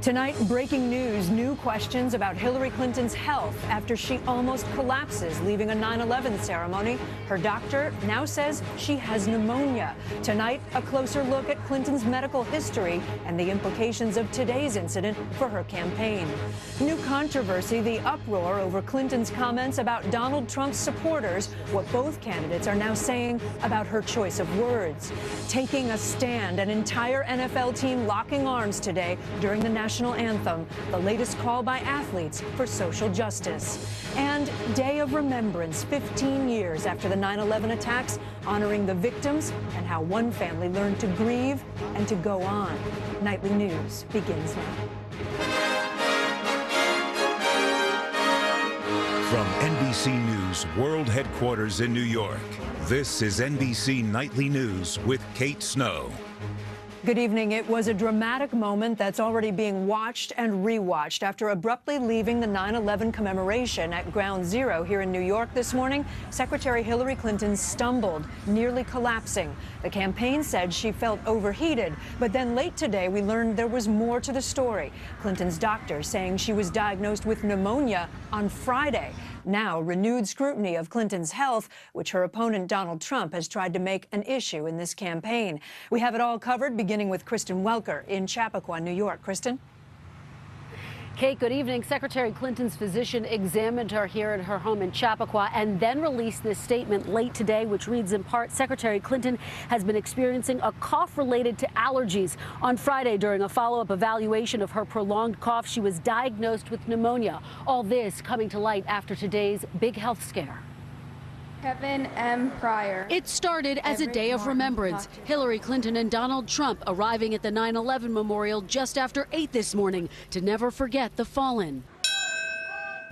Tonight, breaking news, new questions about Hillary Clinton's health after she almost collapses leaving a 9/11 ceremony. Her doctor now says she has pneumonia. Tonight, a closer look at Clinton's medical history and the implications of today's incident for her campaign. New controversy, the uproar over Clinton's comments about Donald Trump's supporters, what both candidates are now saying about her choice of words. Taking a stand, an entire NFL team locking arms today during the national anthem, the latest call by athletes for social justice. And Day of Remembrance, 15 years after the 9/11 attacks, honoring the victims and how one family learned to grieve and to go on. Nightly News begins now. From NBC News World Headquarters in New York, this is NBC Nightly News with Kate Snow. Good evening. It was a dramatic moment that's already being watched and rewatched. After abruptly leaving the 9/11 commemoration at Ground Zero here in New York this morning, Secretary Hillary Clinton stumbled, nearly collapsing. The campaign said she felt overheated, but then late today we learned there was more to the story. Clinton's doctor saying she was diagnosed with pneumonia on Friday. Now, renewed scrutiny of Clinton's health, which her opponent Donald Trump has tried to make an issue in this campaign. We have it all covered, beginning with Kristen Welker in Chappaqua, New York. Kristen? Kate, good evening. Secretary Clinton's physician examined her here at her home in Chappaqua and then released this statement late today, which reads in part, Secretary Clinton has been experiencing a cough related to allergies. On Friday, during a follow-up evaluation of her prolonged cough, she was diagnosed with pneumonia. All this coming to light after today's big health scare. Kevin M. Pryor. It started as a day of remembrance. Hillary Clinton and Donald Trump arriving at the 9/11 memorial just after 8 this morning to never forget the fallen.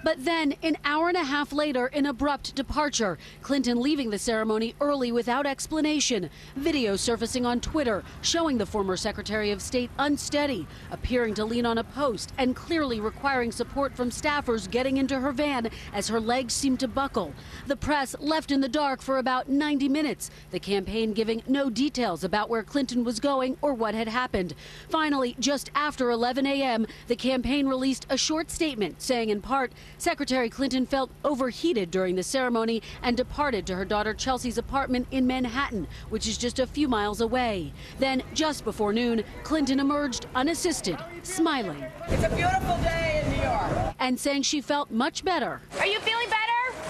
But then, an hour and a half later, an abrupt departure. Clinton leaving the ceremony early without explanation. Video surfacing on Twitter showing the former Secretary of State unsteady, appearing to lean on a post and clearly requiring support from staffers getting into her van as her legs seemed to buckle. The press left in the dark for about 90 minutes, the campaign giving no details about where Clinton was going or what had happened. Finally, just after 11 a.m., the campaign released a short statement saying in part, Secretary Clinton felt overheated during the ceremony and departed to her daughter Chelsea's apartment in Manhattan, which is just a few miles away. Then, just before noon, Clinton emerged unassisted, smiling. It's a beautiful day in New York. And saying she felt much better. Are you feeling better?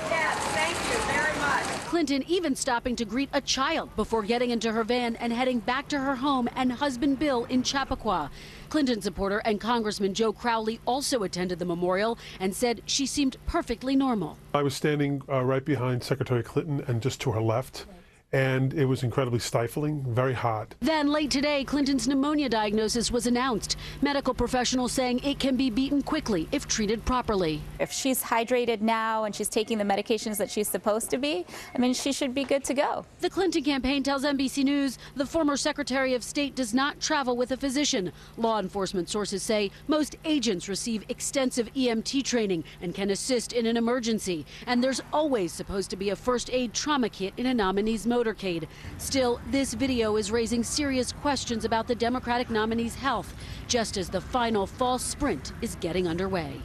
Yes, thank you very much. Clinton even stopping to greet a child before getting into her van and heading back to her home and husband Bill in Chappaqua. Clinton supporter and Congressman Joe Crowley also attended the memorial and said she seemed perfectly normal. I was standing right behind Secretary Clinton and just to her left. And it was incredibly stifling, very hot. Then late today, Clinton's pneumonia diagnosis was announced. Medical professionals saying it can be beaten quickly if treated properly. If she's hydrated now and she's taking the medications that she's supposed to be, I mean, she should be good to go. The Clinton campaign tells NBC News the former Secretary of State does not travel with a physician. Law enforcement sources say most agents receive extensive EMT training and can assist in an emergency. And there's always supposed to be a first aid trauma kit in a nominee's motorcade. Still, this video is raising serious questions about the Democratic nominee's health, just as the final fall sprint is getting underway.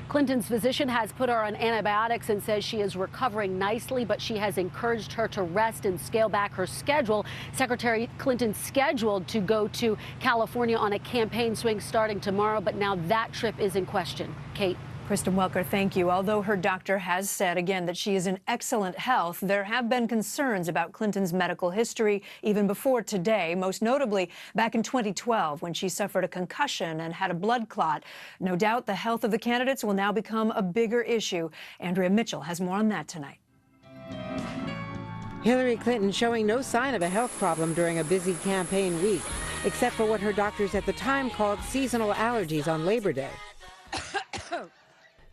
Clinton's physician has put her on antibiotics and says she is recovering nicely, but she has encouraged her to rest and scale back her schedule. Secretary Clinton scheduled to go to California on a campaign swing starting tomorrow, but now that trip is in question. Kate. Kristen Welker, thank you. Although her doctor has said again that she is in excellent health, there have been concerns about Clinton's medical history even before today, most notably back in 2012 when she suffered a concussion and had a blood clot. No doubt the health of the candidates will now become a bigger issue. Andrea Mitchell has more on that tonight. Hillary Clinton showing no sign of a health problem during a busy campaign week, except for what her doctors at the time called seasonal allergies on Labor Day.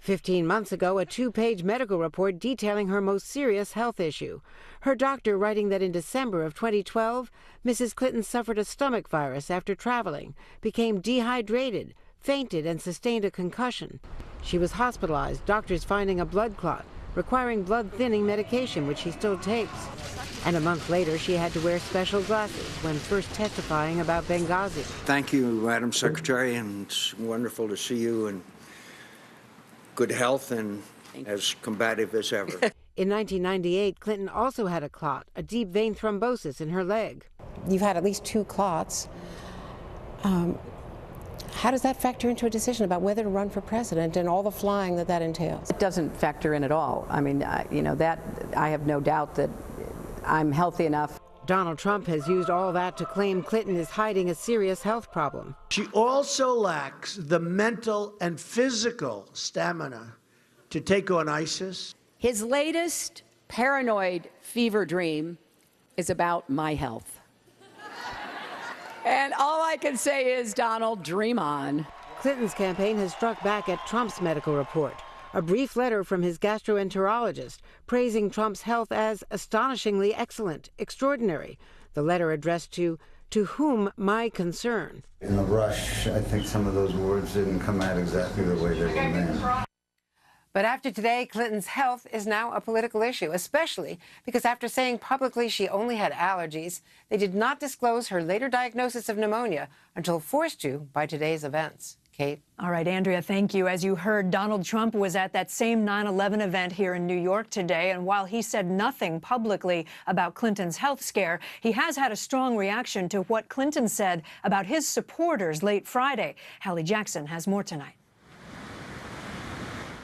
15 months ago, a 2-page medical report detailing her most serious health issue. Her doctor writing that in December of 2012, Mrs. Clinton suffered a stomach virus after traveling, became dehydrated, fainted, and sustained a concussion. She was hospitalized, doctors finding a blood clot, requiring blood-thinning medication, which she still takes. And a month later, she had to wear special glasses when first testifying about Benghazi. Thank you, Madam Secretary, and it's wonderful to see you in good health and as combative as ever. In 1998, Clinton also had a clot, a deep vein thrombosis in her leg. You've had at least 2 clots. How does that factor into a decision about whether to run for president and all the flying that entails? It doesn't factor in at all. I mean, that I have no doubt that I'm healthy enough. Donald Trump has used all that to claim Clinton is hiding a serious health problem. She also lacks the mental and physical stamina to take on ISIS. His latest paranoid fever dream is about my health. And all I can say is, Donald, dream on. Clinton's campaign has struck back at Trump's medical report. A brief letter from his gastroenterologist praising Trump's health as astonishingly excellent, extraordinary. The letter addressed to whom my concern. In the rush, I think some of those words didn't come out exactly the way they were meant. But after today, Clinton's health is now a political issue, especially because after saying publicly she only had allergies, they did not disclose her later diagnosis of pneumonia until forced to by today's events. Kate? All right, Andrea, thank you. As you heard, Donald Trump was at that same 9/11 event here in New York today, and while he said nothing publicly about Clinton's health scare, he has had a strong reaction to what Clinton said about his supporters late Friday. Hallie Jackson has more tonight.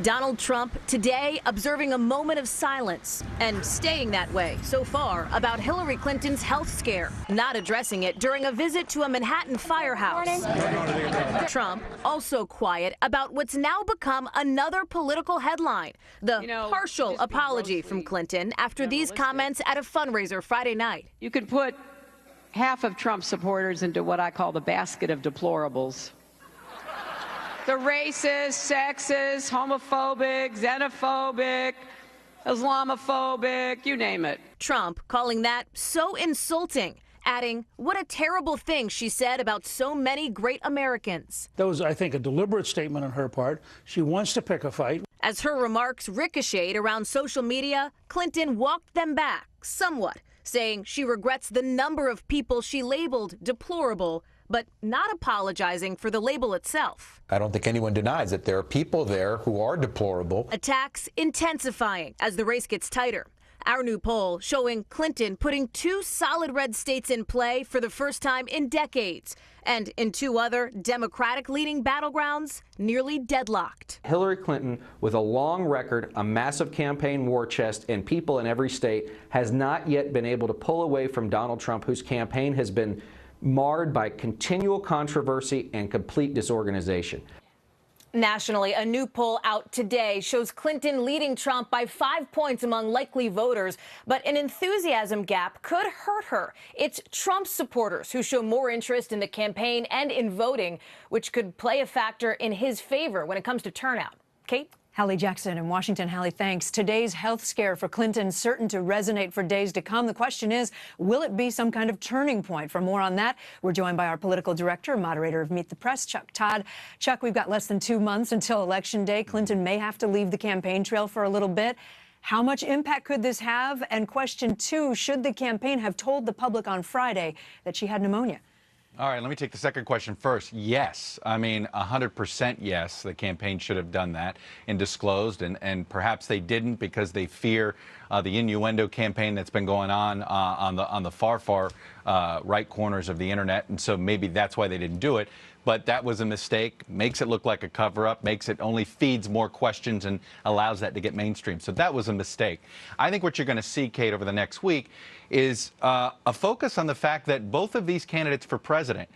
Donald Trump today observing a moment of silence and staying that way so far about Hillary Clinton's health scare, not addressing it during a visit to a Manhattan firehouse. Trump also quiet about what's now become another political headline, the partial apology from Clinton after these comments at a fundraiser Friday night. You could put half of Trump's supporters into what I call the basket of deplorables. The racist, sexist, homophobic, xenophobic, Islamophobic, you name it. Trump calling that so insulting, adding, what a terrible thing she said about so many great Americans. That was, I think, a deliberate statement on her part. She wants to pick a fight. As her remarks ricocheted around social media, Clinton walked them back somewhat, saying she regrets the number of people she labeled deplorable, but not apologizing for the label itself. I don't think anyone denies that there are people there who are deplorable. Attacks intensifying as the race gets tighter. Our new poll showing Clinton putting 2 solid red states in play for the first time in decades, and in 2 other Democratic-leading battlegrounds, nearly deadlocked. Hillary Clinton, with a long record, a massive campaign war chest, and people in every state, has not yet been able to pull away from Donald Trump, whose campaign has been marred by continual controversy and complete disorganization. Nationally, a new poll out today shows Clinton leading Trump by 5 points among likely voters, but an enthusiasm gap could hurt her. It's Trump's supporters who show more interest in the campaign and in voting, which could play a factor in his favor when it comes to turnout. Kate? Hallie Jackson in Washington. Hallie, thanks. Today's health scare for Clinton certain to resonate for days to come. The question is, will it be some kind of turning point? For more on that, we're joined by our political director, moderator of Meet the Press, Chuck Todd. Chuck, we've got less than 2 months until Election Day. Clinton may have to leave the campaign trail for a little bit. How much impact could this have? And question 2, should the campaign have told the public on Friday that she had pneumonia? All right, let me take the second question first. Yes. I mean, 100% yes. The campaign should have done that and disclosed, and perhaps they didn't because they fear the innuendo campaign that's been going on the far right corners of the internet, and so maybe that's why they didn't do it. But that was a mistake, makes it look like a cover-up, makes it only feeds more questions and allows that to get mainstream. So that was a mistake. I think what you're going to see, Kate, over the next week is a focus on the fact that both of these candidates for president,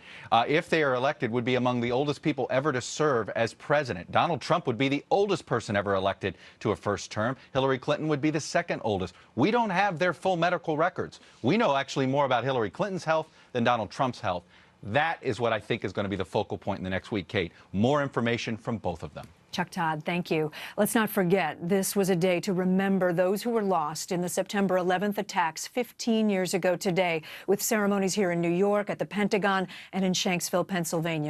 if they are elected, would be among the oldest people ever to serve as president. Donald Trump would be the oldest person ever elected to a first term. Hillary Clinton would be the second oldest. We don't have their full medical records. We know actually more about Hillary Clinton's health than Donald Trump's health. That is what I think is going to be the focal point in the next week, Kate. More information from both of them. Chuck Todd, thank you. Let's not forget, this was a day to remember those who were lost in the September 11th attacks 15 years ago today, with ceremonies here in New York, at the Pentagon, and in Shanksville, Pennsylvania.